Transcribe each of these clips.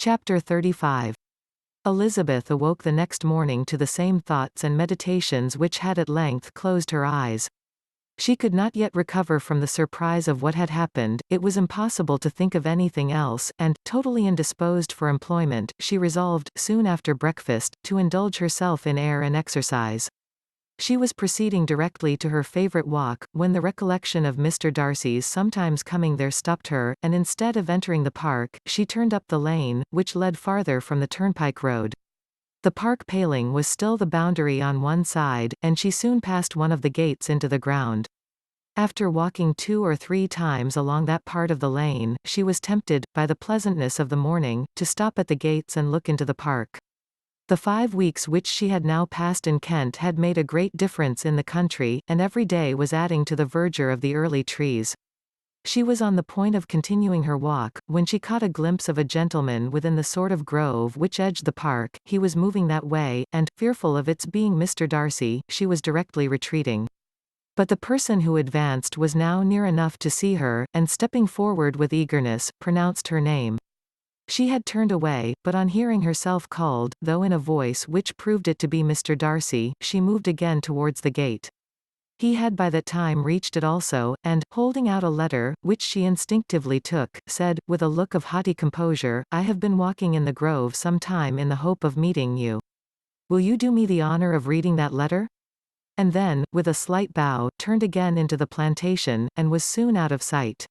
Chapter 35. Elizabeth awoke the next morning to the same thoughts and meditations which had at length closed her eyes. She could not yet recover from the surprise of what had happened. It was impossible to think of anything else, and, totally indisposed for employment, she resolved, soon after breakfast, to indulge herself in air and exercise. She was proceeding directly to her favourite walk, when the recollection of Mr. Darcy's sometimes coming there stopped her, and instead of entering the park, she turned up the lane, which led farther from the turnpike road. The park paling was still the boundary on one side, and she soon passed one of the gates into the ground. After walking 2 or 3 times along that part of the lane, she was tempted, by the pleasantness of the morning, to stop at the gates and look into the park. The 5 weeks which she had now passed in Kent had made a great difference in the country, and every day was adding to the verdure of the early trees. She was on the point of continuing her walk, when she caught a glimpse of a gentleman within the sort of grove which edged the park. He was moving that way, and, fearful of its being Mr. Darcy, she was directly retreating. But the person who advanced was now near enough to see her, and stepping forward with eagerness, pronounced her name. She had turned away, but on hearing herself called, though in a voice which proved it to be Mr. Darcy, she moved again towards the gate. He had by that time reached it also, and, holding out a letter, which she instinctively took, said, with a look of haughty composure, "I have been walking in the grove some time in the hope of meeting you. Will you do me the honour of reading that letter?" And then, with a slight bow, turned again into the plantation, and was soon out of sight.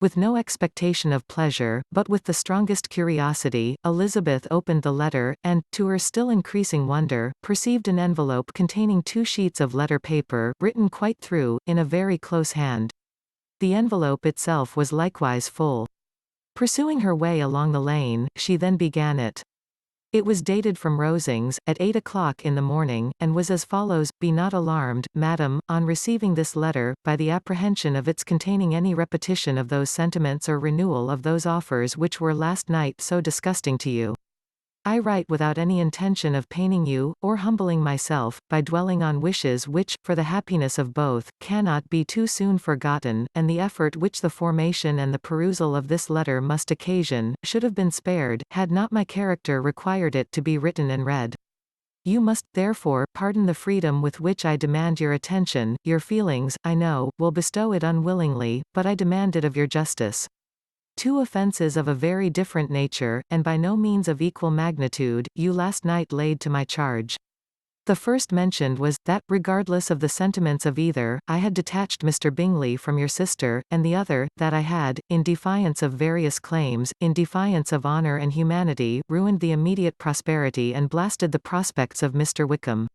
With no expectation of pleasure, but with the strongest curiosity, Elizabeth opened the letter, and, to her still increasing wonder, perceived an envelope containing 2 sheets of letter paper, written quite through, in a very close hand. The envelope itself was likewise full. Pursuing her way along the lane, she then began it. It was dated from Rosings, at 8 o'clock in the morning, and was as follows: "Be not alarmed, madam, on receiving this letter, by the apprehension of its containing any repetition of those sentiments or renewal of those offers which were last night so disgusting to you. I write without any intention of paining you, or humbling myself, by dwelling on wishes which, for the happiness of both, cannot be too soon forgotten, and the effort which the formation and the perusal of this letter must occasion, should have been spared, had not my character required it to be written and read. You must, therefore, pardon the freedom with which I demand your attention. Your feelings, I know, will bestow it unwillingly, but I demand it of your justice. 2 offences of a very different nature, and by no means of equal magnitude, you last night laid to my charge. The first mentioned was, that, regardless of the sentiments of either, I had detached Mr. Bingley from your sister, and the other, that I had, in defiance of various claims, in defiance of honour and humanity, ruined the immediate prosperity and blasted the prospects of Mr. Wickham.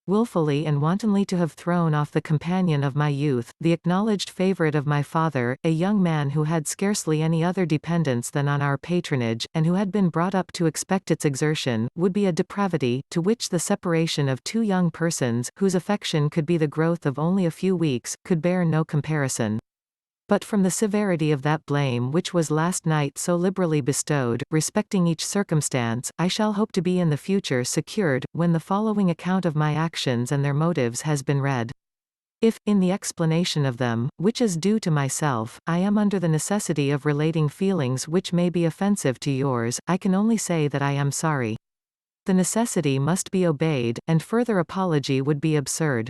Wilfully and wantonly to have thrown off the companion of my youth, the acknowledged favourite of my father, a young man who had scarcely any other dependence than on our patronage, and who had been brought up to expect its exertion, would be a depravity, to which the separation of 2 young persons, whose affection could be the growth of only a few weeks, could bear no comparison. But from the severity of that blame which was last night so liberally bestowed, respecting each circumstance, I shall hope to be in the future secured, when the following account of my actions and their motives has been read. If, in the explanation of them, which is due to myself, I am under the necessity of relating feelings which may be offensive to yours, I can only say that I am sorry. The necessity must be obeyed, and further apology would be absurd.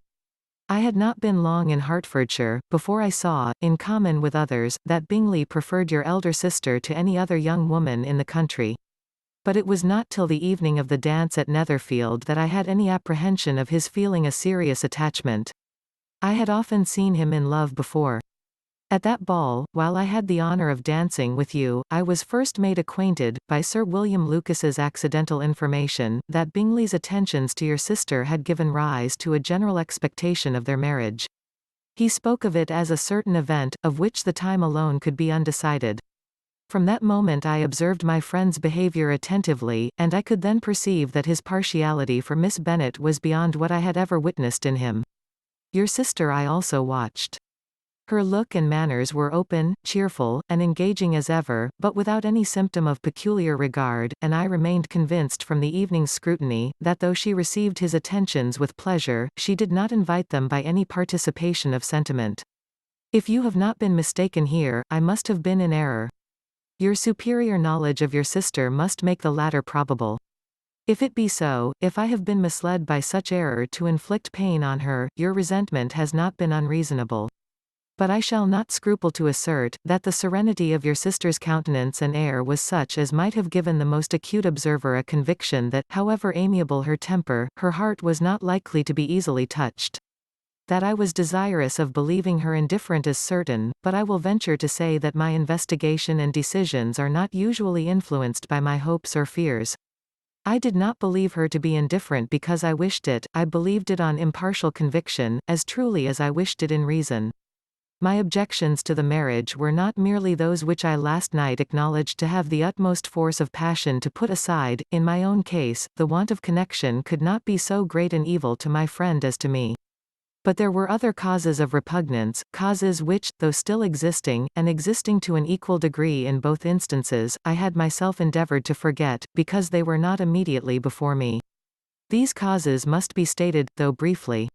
I had not been long in Hertfordshire, before I saw, in common with others, that Bingley preferred your elder sister to any other young woman in the country. But it was not till the evening of the dance at Netherfield that I had any apprehension of his feeling a serious attachment. I had often seen him in love before. At that ball, while I had the honour of dancing with you, I was first made acquainted, by Sir William Lucas's accidental information, that Bingley's attentions to your sister had given rise to a general expectation of their marriage. He spoke of it as a certain event, of which the time alone could be undecided. From that moment I observed my friend's behaviour attentively, and I could then perceive that his partiality for Miss Bennet was beyond what I had ever witnessed in him. Your sister I also watched. Her look and manners were open, cheerful, and engaging as ever, but without any symptom of peculiar regard, and I remained convinced from the evening's scrutiny, that though she received his attentions with pleasure, she did not invite them by any participation of sentiment. If you have not been mistaken here, I must have been in error. Your superior knowledge of your sister must make the latter probable. If it be so, if I have been misled by such error to inflict pain on her, your resentment has not been unreasonable. But I shall not scruple to assert, that the serenity of your sister's countenance and air was such as might have given the most acute observer a conviction that, however amiable her temper, her heart was not likely to be easily touched. That I was desirous of believing her indifferent is certain, but I will venture to say that my investigation and decisions are not usually influenced by my hopes or fears. I did not believe her to be indifferent because I wished it, I believed it on impartial conviction, as truly as I wished it in reason. My objections to the marriage were not merely those which I last night acknowledged to have the utmost force of passion to put aside. In my own case, the want of connection could not be so great an evil to my friend as to me. But there were other causes of repugnance, causes which, though still existing, and existing to an equal degree in both instances, I had myself endeavored to forget, because they were not immediately before me. These causes must be stated, though briefly.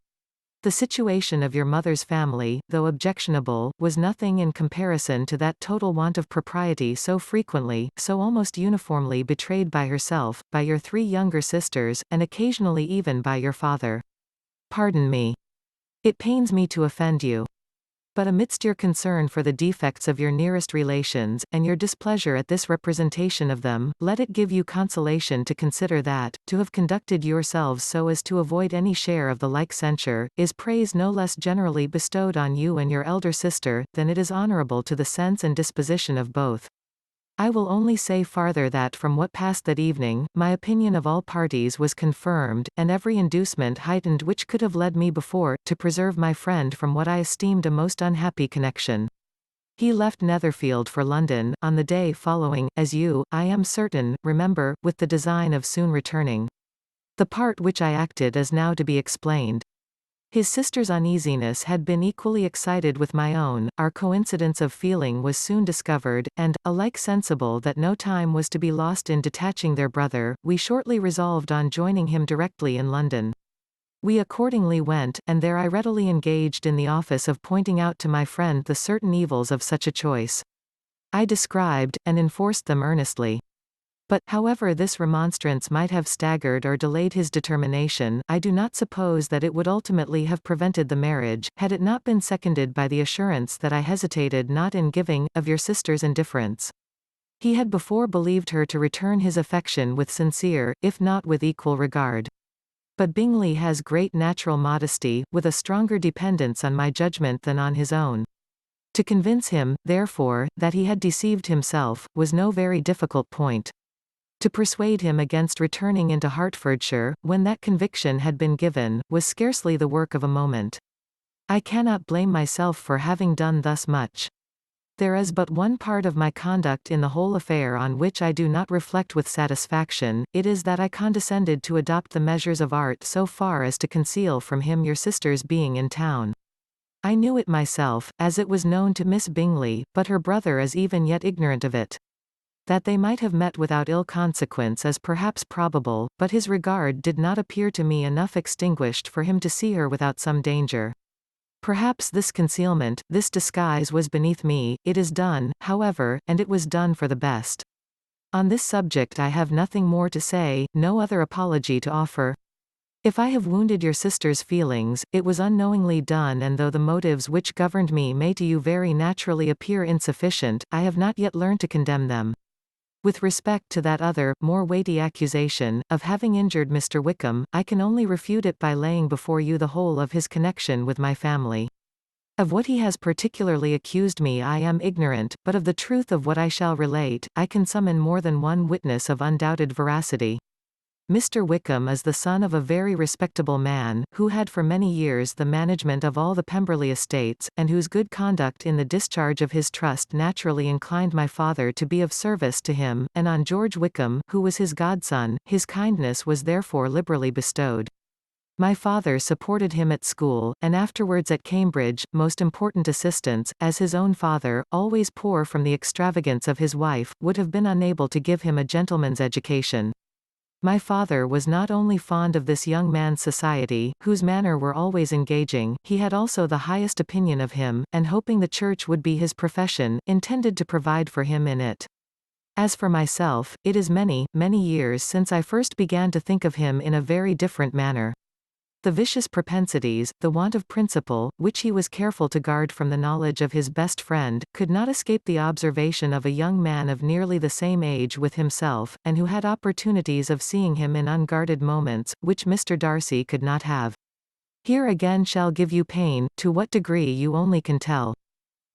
The situation of your mother's family, though objectionable, was nothing in comparison to that total want of propriety so frequently, so almost uniformly betrayed by herself, by your 3 younger sisters, and occasionally even by your father. Pardon me. It pains me to offend you. But amidst your concern for the defects of your nearest relations, and your displeasure at this representation of them, let it give you consolation to consider that, to have conducted yourselves so as to avoid any share of the like censure, is praise no less generally bestowed on you and your elder sister, than it is honorable to the sense and disposition of both. I will only say farther that from what passed that evening, my opinion of all parties was confirmed, and every inducement heightened which could have led me before, to preserve my friend from what I esteemed a most unhappy connection. He left Netherfield for London, on the day following, as you, I am certain, remember, with the design of soon returning. The part which I acted is now to be explained. His sister's uneasiness had been equally excited with my own, our coincidence of feeling was soon discovered, and, alike sensible that no time was to be lost in detaching their brother, we shortly resolved on joining him directly in London. We accordingly went, and there I readily engaged in the office of pointing out to my friend the certain evils of such a choice. I described, and enforced them earnestly. But, however this remonstrance might have staggered or delayed his determination, I do not suppose that it would ultimately have prevented the marriage, had it not been seconded by the assurance that I hesitated not in giving, of your sister's indifference. He had before believed her to return his affection with sincere, if not with equal regard. But Bingley has great natural modesty, with a stronger dependence on my judgment than on his own. To convince him, therefore, that he had deceived himself, was no very difficult point. To persuade him against returning into Hertfordshire, when that conviction had been given, was scarcely the work of a moment. I cannot blame myself for having done thus much. There is but one part of my conduct in the whole affair on which I do not reflect with satisfaction, it is that I condescended to adopt the measures of art so far as to conceal from him your sister's being in town. I knew it myself, as it was known to Miss Bingley, but her brother is even yet ignorant of it. That they might have met without ill consequence is perhaps probable, but his regard did not appear to me enough extinguished for him to see her without some danger. Perhaps this concealment, this disguise was beneath me. It is done, however, and it was done for the best. On this subject I have nothing more to say, no other apology to offer. If I have wounded your sister's feelings, it was unknowingly done, and though the motives which governed me may to you very naturally appear insufficient, I have not yet learned to condemn them. With respect to that other, more weighty accusation, of having injured Mr. Wickham, I can only refute it by laying before you the whole of his connection with my family. Of what he has particularly accused me I am ignorant, but of the truth of what I shall relate, I can summon more than one witness of undoubted veracity. Mr. Wickham is the son of a very respectable man, who had for many years the management of all the Pemberley estates, and whose good conduct in the discharge of his trust naturally inclined my father to be of service to him, and on George Wickham, who was his godson, his kindness was therefore liberally bestowed. My father supported him at school, and afterwards at Cambridge, most important assistance, as his own father, always poor from the extravagance of his wife, would have been unable to give him a gentleman's education. My father was not only fond of this young man's society, whose manner were always engaging, he had also the highest opinion of him, and hoping the church would be his profession, intended to provide for him in it. As for myself, it is many, many years since I first began to think of him in a very different manner. The vicious propensities, the want of principle, which he was careful to guard from the knowledge of his best friend, could not escape the observation of a young man of nearly the same age with himself, and who had opportunities of seeing him in unguarded moments, which Mr. Darcy could not have. Here again shall give you pain, to what degree you only can tell.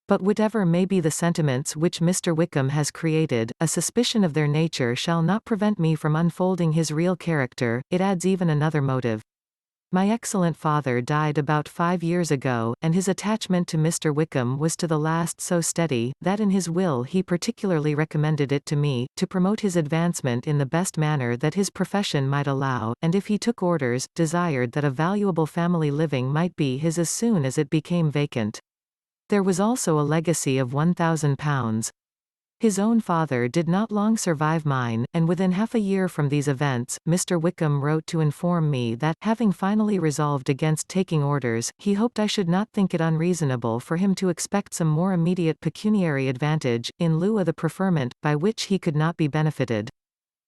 But whatever may be the sentiments which Mr. Wickham has created, a suspicion of their nature shall not prevent me from unfolding his real character. It adds even another motive. My excellent father died about 5 years ago, and his attachment to Mr. Wickham was to the last so steady, that in his will he particularly recommended it to me, to promote his advancement in the best manner that his profession might allow, and if he took orders, desired that a valuable family living might be his as soon as it became vacant. There was also a legacy of £1,000. His own father did not long survive mine, and within half a year from these events, Mr. Wickham wrote to inform me that, having finally resolved against taking orders, he hoped I should not think it unreasonable for him to expect some more immediate pecuniary advantage, in lieu of the preferment, by which he could not be benefited.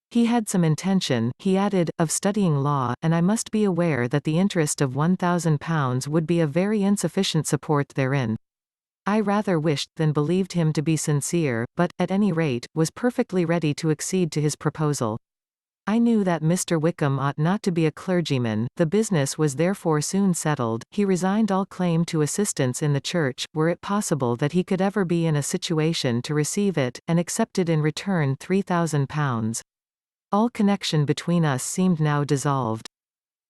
He had some intention, he added, of studying law, and I must be aware that the interest of £1,000 would be a very insufficient support therein. I rather wished than believed him to be sincere, but, at any rate, was perfectly ready to accede to his proposal. I knew that Mr. Wickham ought not to be a clergyman, the business was therefore soon settled. He resigned all claim to assistance in the church, were it possible that he could ever be in a situation to receive it, and accepted in return £3,000. All connection between us seemed now dissolved.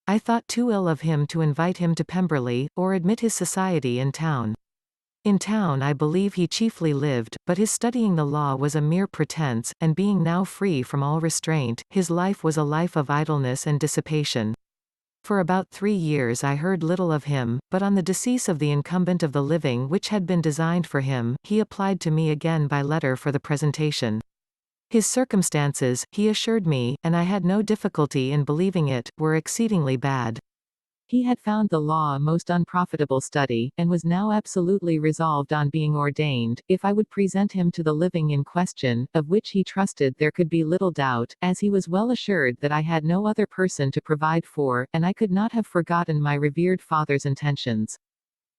I thought too ill of him to invite him to Pemberley, or admit his society in town. In town I believe he chiefly lived, but his studying the law was a mere pretence, and being now free from all restraint, his life was a life of idleness and dissipation. For about 3 years I heard little of him, but on the decease of the incumbent of the living which had been designed for him, he applied to me again by letter for the presentation. His circumstances, he assured me, and I had no difficulty in believing it, were exceedingly bad. He had found the law a most unprofitable study, and was now absolutely resolved on being ordained, if I would present him to the living in question, of which he trusted there could be little doubt, as he was well assured that I had no other person to provide for, and I could not have forgotten my revered father's intentions.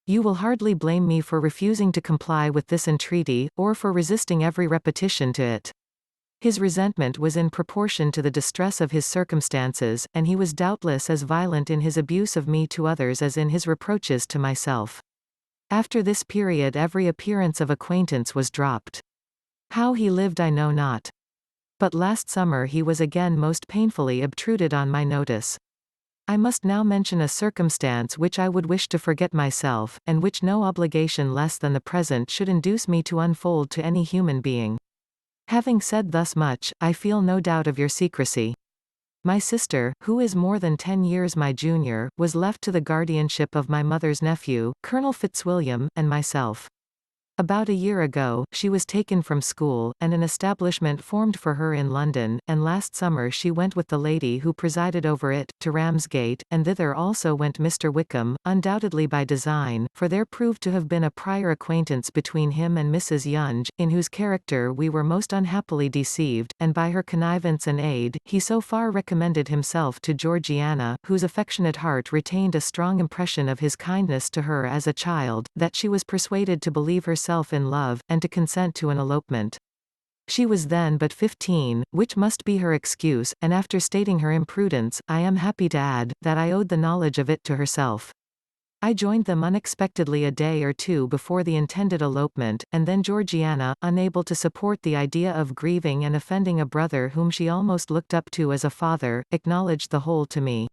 You will hardly blame me for refusing to comply with this entreaty, or for resisting every repetition to it. His resentment was in proportion to the distress of his circumstances, and he was doubtless as violent in his abuse of me to others as in his reproaches to myself. After this period every appearance of acquaintance was dropped. How he lived I know not. But last summer he was again most painfully obtruded on my notice. I must now mention a circumstance which I would wish to forget myself, and which no obligation less than the present should induce me to unfold to any human being. Having said thus much, I feel no doubt of your secrecy. My sister, who is more than 10 years my junior, was left to the guardianship of my mother's nephew, Colonel Fitzwilliam, and myself. About a year ago, she was taken from school, and an establishment formed for her in London, and last summer she went with the lady who presided over it, to Ramsgate, and thither also went Mr. Wickham, undoubtedly by design, for there proved to have been a prior acquaintance between him and Mrs. Yonge, in whose character we were most unhappily deceived, and by her connivance and aid, he so far recommended himself to Georgiana, whose affectionate heart retained a strong impression of his kindness to her as a child, that she was persuaded to believe herself in love, and to consent to an elopement. She was then but 15, which must be her excuse, and after stating her imprudence, I am happy to add, that I owed the knowledge of it to herself. I joined them unexpectedly a day or two before the intended elopement, and then Georgiana, unable to support the idea of grieving and offending a brother whom she almost looked up to as a father, acknowledged the whole to me.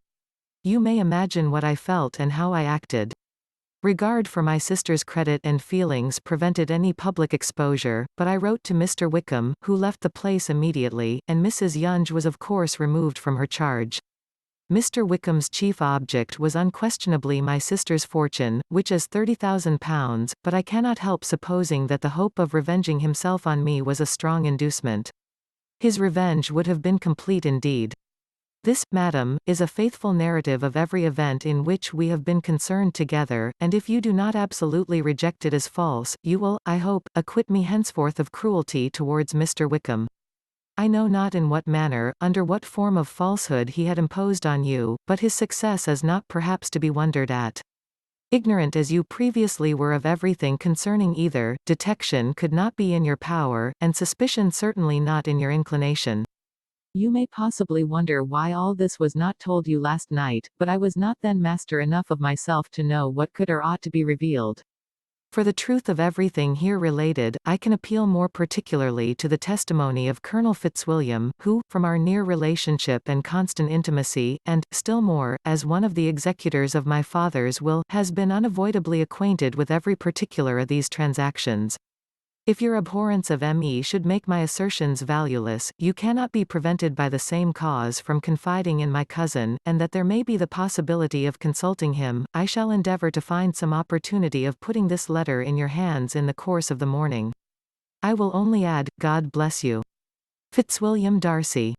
You may imagine what I felt and how I acted. Regard for my sister's credit and feelings prevented any public exposure, but I wrote to Mr. Wickham, who left the place immediately, and Mrs. Yonge was of course removed from her charge. Mr. Wickham's chief object was unquestionably my sister's fortune, which is £30,000, but I cannot help supposing that the hope of revenging himself on me was a strong inducement. His revenge would have been complete indeed. This, madam, is a faithful narrative of every event in which we have been concerned together, and if you do not absolutely reject it as false, you will, I hope, acquit me henceforth of cruelty towards Mr. Wickham. I know not in what manner, under what form of falsehood he had imposed on you, but his success is not perhaps to be wondered at. Ignorant as you previously were of everything concerning either, detection could not be in your power, and suspicion certainly not in your inclination. You may possibly wonder why all this was not told you last night, but I was not then master enough of myself to know what could or ought to be revealed. For the truth of everything here related, I can appeal more particularly to the testimony of Colonel Fitzwilliam, who, from our near relationship and constant intimacy, and, still more, as one of the executors of my father's will, has been unavoidably acquainted with every particular of these transactions. If your abhorrence of me should make my assertions valueless, you cannot be prevented by the same cause from confiding in my cousin, and that there may be the possibility of consulting him, I shall endeavour to find some opportunity of putting this letter in your hands in the course of the morning. I will only add, God bless you. Fitzwilliam Darcy.